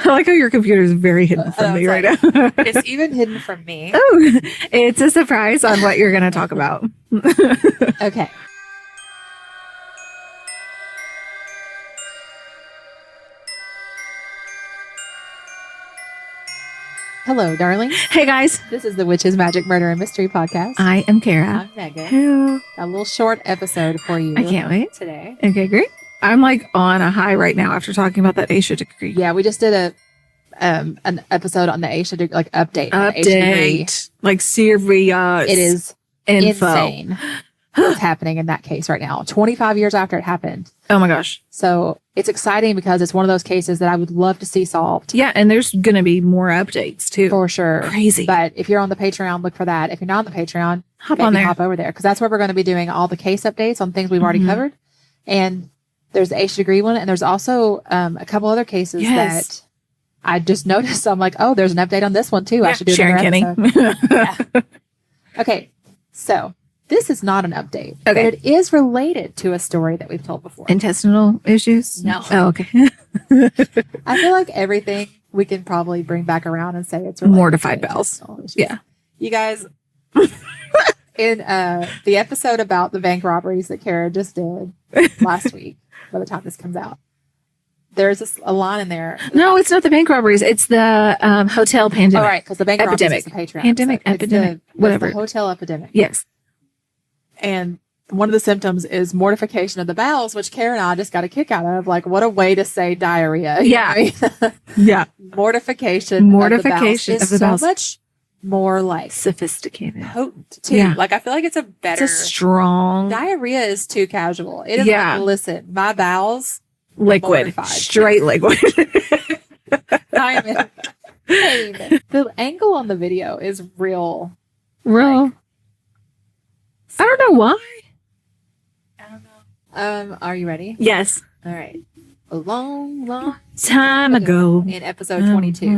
I like how your computer is very hidden from me right now. It's even hidden from me. Oh, it's a surprise on what you're going to talk about. Okay. Hello, darlings. Hey, guys. This is the Witches, Magic, Murder, and Mystery Podcast. I am Kara. I'm Megan. Hello. A little short episode for you. I can't wait. Today. Okay, great. I'm like on a high right now after talking about that Aisha degree. Yeah, we just did an episode on the Aisha degree, like update. On the Aisha degree. Like serious. It is info. insane what's happening in that case right now. 25 years after it happened. Oh my gosh. So it's exciting because it's one of those cases that I would love to see solved. Yeah, and there's going to be more updates too. For sure. Crazy. But if you're on the Patreon, look for that. If you're not on the Patreon, hop on there. Hop over there because that's where we're going to be doing all the case updates on things we've already covered. And there's the Aisha degree one, and there's also a couple other cases that I just noticed. I'm like, oh, there's an update on this one too. Yeah, I should do Sharon Kenny. Yeah. Okay, so this is not an update, but it is related to a story that we've told before. Intestinal issues? No. Oh, okay. I feel like everything we can probably bring back around and say it's related mortified to bowels. Yeah, you guys. In the episode about the bank robberies that Kara just did last week, by the time this comes out, there's a line in there. No, it's not the bank robberies. It's the hotel pandemic. Oh, right, because the bank epidemic. robberies is the Patreon. Pandemic, epidemic, whatever. It's the hotel epidemic. Yes. And one of the symptoms is mortification of the bowels, which Kara and I just got a kick out of. Like, what a way to say diarrhea. Yeah. Yeah. Mortification of the bowels is so much more like sophisticated, potent too. Yeah. Like I feel like it's a strong diarrhea is too casual. It is like, listen, my bowels liquid, straight liquid. I am in pain. The angle on the video is real. Like, I don't know why. I don't know. Are you ready? Yes. All right. A long time ago in episode 22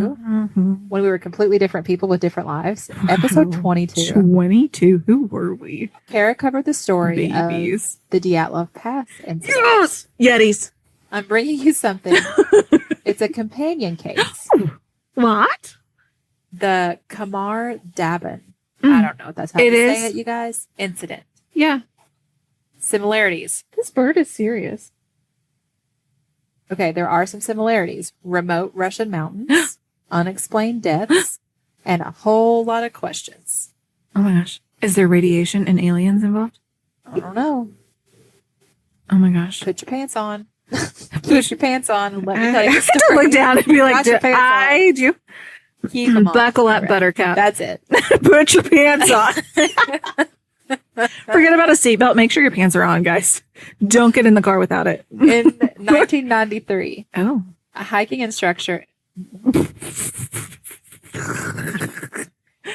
when we were completely different people with different lives. Episode 22. 22. Who were we? Kara covered the story of the Dyatlov Pass Incident. Yes! Yetis. I'm bringing you something. It's a companion case. What? The Khamar-Daban. I don't know if that's how you say it, you guys. Incident. Yeah. Similarities. This bird is serious. Okay, there are some similarities. Remote Russian mountains, unexplained deaths, and a whole lot of questions. Oh my gosh. Is there radiation and aliens involved? I don't know. Oh my gosh. Put your pants on. Put your pants on and let me tell you the story. To look down and be like, do Keep them on. Buckle up, Buttercup. That's it. Put your pants on. Forget about a seatbelt. Make sure your pants are on, guys. Don't get in the car without it. In 1993, a hiking instructor.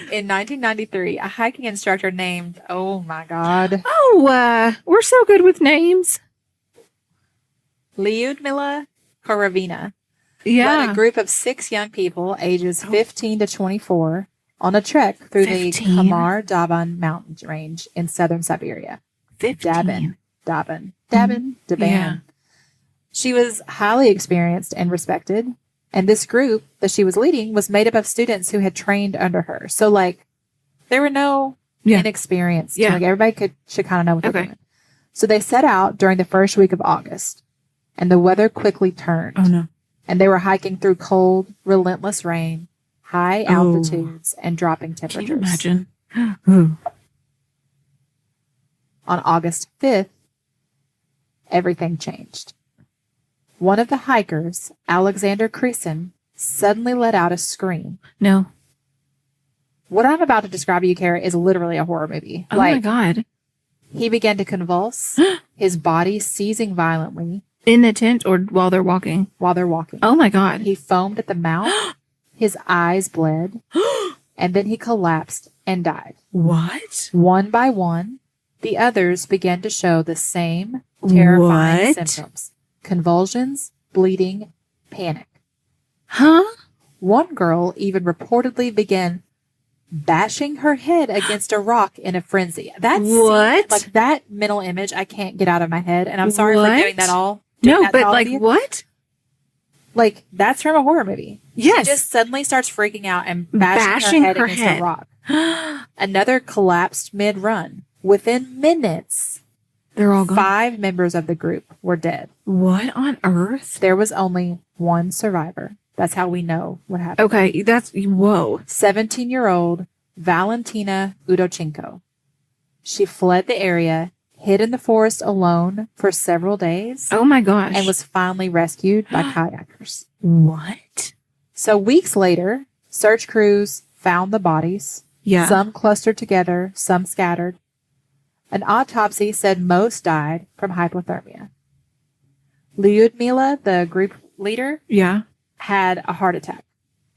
In 1993, a hiking instructor named, oh my God. Oh, we're so good with names. Lyudmila Korovina. Yeah. Led a group of 6 young people, ages 15 to 24, on a trek through the Khamar-Daban mountain range in southern Siberia. 15. Daban. Yeah. She was highly experienced and respected, and this group that she was leading was made up of students who had trained under her. So, like, there were no inexperienced. Yeah. Like, everybody should kind of know what they're doing. So they set out during the first week of August, and the weather quickly turned. Oh, no. And they were hiking through cold, relentless rain, high altitudes, and dropping temperatures. Can you imagine? On August 5th, everything changed. One of the hikers, Alexander Creason, suddenly let out a scream. No. What I'm about to describe to you, Kara, is literally a horror movie. Oh, my God. He began to convulse, his body seizing violently. In the tent or while they're walking? While they're walking. Oh, my God. He foamed at the mouth. His eyes bled. And then he collapsed and died. What? One by one, the others began to show the same terrifying symptoms. Convulsions, bleeding, panic. Huh? One girl even reportedly began bashing her head against a rock in a frenzy. That's like that mental image I can't get out of my head. And I'm sorry for doing that all. No, but like what? Like, that's from a horror movie. Yes. She just suddenly starts freaking out and bashing her head against a rock. Another collapsed mid-run. Within minutes, They're all gone. 5 members of the group were dead. What on earth? There was only one survivor. That's how we know what happened. Okay, whoa. 17-year-old Valentina Udochenko. She fled the area, hid in the forest alone for several days. Oh my gosh. And was finally rescued by kayakers. What? So weeks later, search crews found the bodies. Yeah. Some clustered together, some scattered. An autopsy said most died from hypothermia. Lyudmila, the group leader, Yeah. had a heart attack,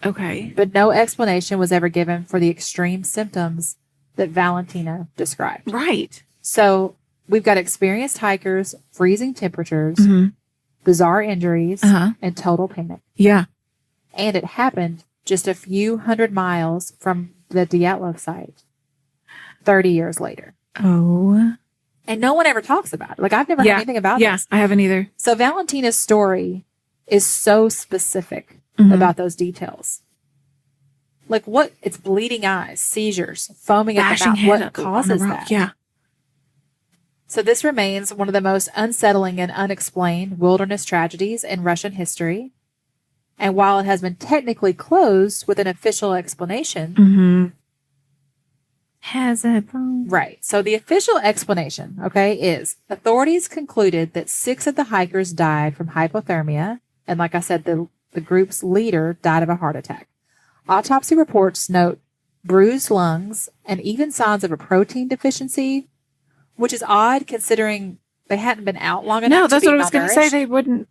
Okay. but no explanation was ever given for the extreme symptoms that Valentina described. Right. So we've got experienced hikers, freezing temperatures, Mm-hmm. bizarre injuries, Uh-huh. and total panic. Yeah. And it happened just a few hundred miles from the Dyatlov site 30 years later. Oh. And no one ever talks about it. Like, I've never heard anything about Yeah, this. I haven't either. So Valentina's story is so specific Mhm. about those details. Like, what? It's bleeding eyes, seizures, foaming at the Bashing mouth. head What on causes a rock. that? Yeah. So this remains one of the most unsettling and unexplained wilderness tragedies in Russian history. And while it has been technically closed with an official explanation, Mm-hmm. Has it? right. So the official explanation, okay, is authorities concluded that 6 of the hikers died from hypothermia. And like I said, the group's leader died of a heart attack. Autopsy reports note bruised lungs and even signs of a protein deficiency, which is odd considering they hadn't been out long enough. No, that's to be what I was going to say. malnourished. They wouldn't.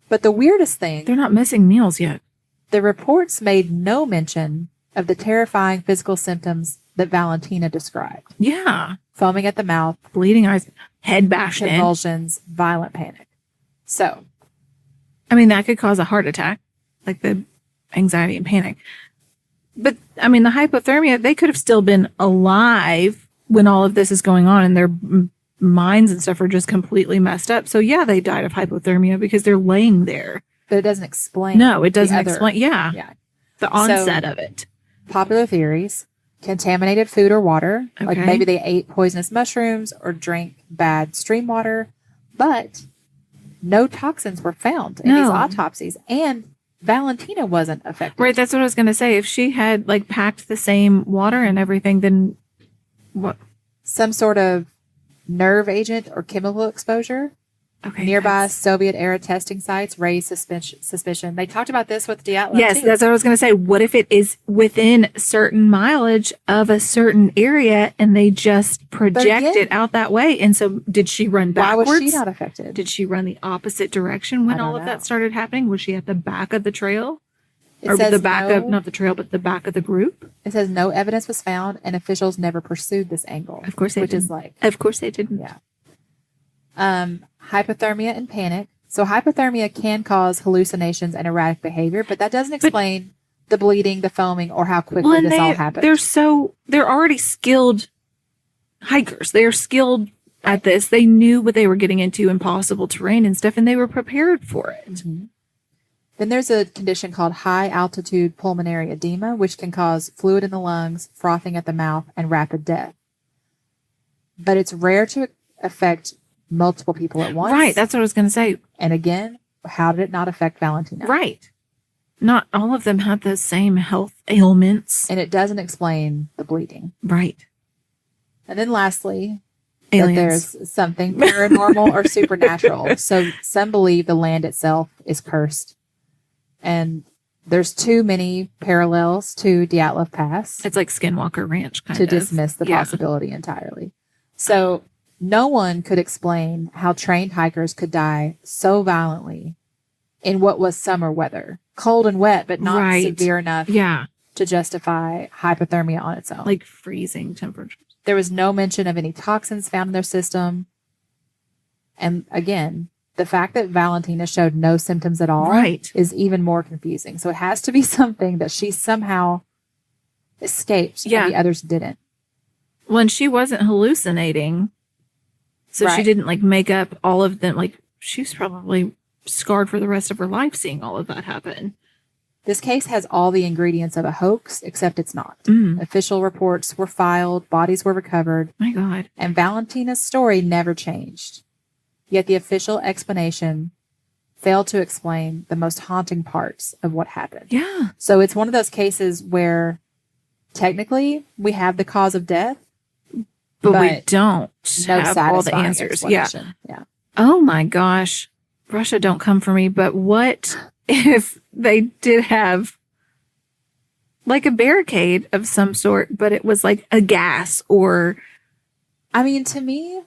But the weirdest thing, They're not missing meals yet. the reports made no mention of the terrifying physical symptoms that Valentina described. Yeah. Foaming at the mouth, Bleeding eyes, head bashed in. convulsions, violent panic. So, I mean, that could cause a heart attack, like the anxiety and panic. But, I mean, the hypothermia, they could have still been alive when all of this is going on and their minds and stuff are just completely messed up. So, yeah, they died of hypothermia because they're laying there. but it doesn't explain. No, it doesn't other- explain. Yeah. Yeah. The onset of it. Popular theories: contaminated food or water. Like Okay. maybe they ate poisonous mushrooms or drank bad stream water, but no toxins were found in these No. autopsies, and Valentina wasn't affected. Right. That's what I was going to say. If she had like packed the same water and everything, then what? Some sort of nerve agent or chemical exposure. Okay. Nearby that's- Soviet-era testing sites raised suspicion. They talked about this with Dyatlov. Yes, too. that's what I was going to say. What if it is within certain mileage of a certain area and they just project again- it out that way? And so did she run Why backwards? was she not affected? Did she run the opposite direction when I don't all of know. that started happening? Was she at the back of the trail? It Or says the back of, no- not the trail, but the back of the group? It says no evidence was found, and officials never pursued this angle. Of course they which is didn't. like Of course they didn't. yeah. Hypothermia and panic. So hypothermia can cause hallucinations and erratic behavior, but that doesn't explain the bleeding, the foaming, or how quickly Well, and this all happened. they're already skilled hikers. They're skilled at this. They knew what they were getting into, impossible terrain and stuff, and they were prepared for it. Mhm. Then there's a condition called high altitude pulmonary edema, which can cause fluid in the lungs, frothing at the mouth, and rapid death. But it's rare to affect multiple people at once. Right. That's what I was going to say. And again, how did it not affect Valentina? Right. Not all of them had the same health ailments. And it doesn't explain the bleeding. Right. And then lastly, Aliens. that there's something paranormal or supernatural. So some believe the land itself is cursed. And there's too many parallels to Dyatlov Pass It's like Skinwalker Ranch kind to of. dismiss the Yeah. possibility entirely. So no one could explain how trained hikers could die so violently in what was summer weather. Cold and wet, but not Right. severe enough Yeah. to justify hypothermia on its own. Like freezing temperatures. There was no mention of any toxins found in their system. And again, the fact that Valentina showed no symptoms at all Right. is even more confusing. So it has to be something that she somehow escaped Yeah. and the others didn't. When she wasn't hallucinating, so she Right. didn't like make up all of them. Like she was probably scarred for the rest of her life seeing all of that happen. This case has all the ingredients of a hoax, except it's not. Official reports were filed, bodies were recovered. My God. And Valentina's story never changed. Yet the official explanation failed to explain the most haunting parts of what happened. Yeah. So it's one of those cases where technically we have the cause of death, but we don't no have all the answers. Yeah. Yeah. Oh my gosh. Russia, don't come for me. But what if they did have like a barricade of some sort, but it was like a gas or... I mean, to me,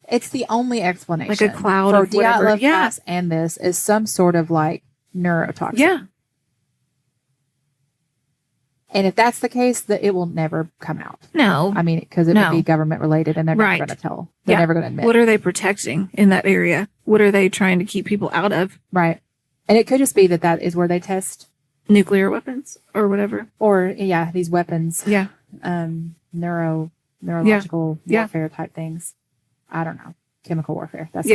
it's the only explanation. Like a cloud for of whatever. Dyatlov Pass and this is some sort of like neurotoxin. Yeah. And if that's the case, that it will never come out. No. I mean, because it would be government related and they're never Right. going to tell. They're never going to admit. What are they protecting in that area? What are they trying to keep people out of? Right. And it could just be that that is where they test Nuclear weapons or whatever. or these weapons. Yeah. Neurological warfare type things. I don't know. Chemical warfare. That's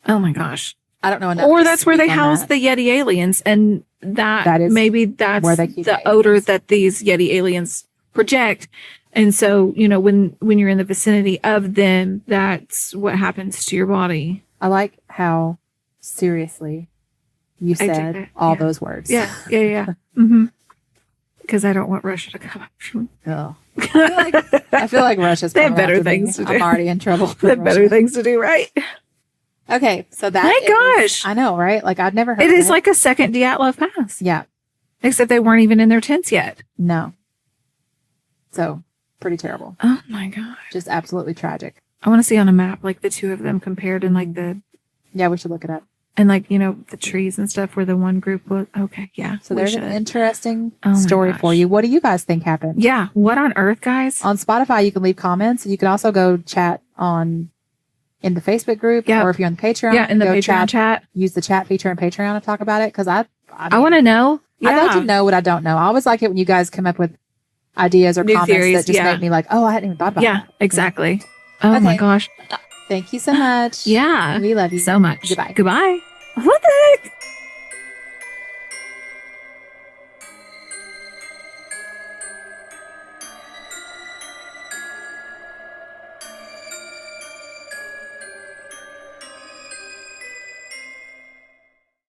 Oh my gosh. I don't know enough. Or that's where they speak on house that. the Yeti aliens, and that is maybe that's where they keep the the odor aliens. that these Yeti aliens project. And so, when you're in the vicinity of them, that's what happens to your body. I like how seriously you I take said that, all those words. Yeah. Mm-hmm. Because I don't want Russia to come after me. Oh. I feel like Russia's They have coming better after me. things to do. I'm already in trouble. They have better things to do, right? Okay, so that My is- gosh. I know, right? Like I'd never heard It of is like a second Dyatlov Pass. Yeah. Except they weren't even in their tents yet. No. So pretty terrible. Oh my gosh. Just absolutely tragic. I want to see on a map like the two of them compared and like Yeah, we should look it up. and like, the trees and stuff where the one group was. Okay, yeah. So we there's should. an interesting Oh my story gosh. for you. What do you guys think happened? Yeah. What on earth, guys? On Spotify, you can leave comments. You can also go chat in the Facebook group, Yeah. or if you're on the Patreon, Yeah, in the go Patreon chat. Use the chat feature in Patreon to talk about it because I want to know. Yeah. I'd like to know what I don't know. I always like it when you guys come up with ideas or New comments theories, that just make me like, oh, I hadn't even thought about Yeah, that. exactly. Oh my Okay. gosh. Thank you so much. Yeah. We love you So much. Goodbye. Goodbye. What the heck?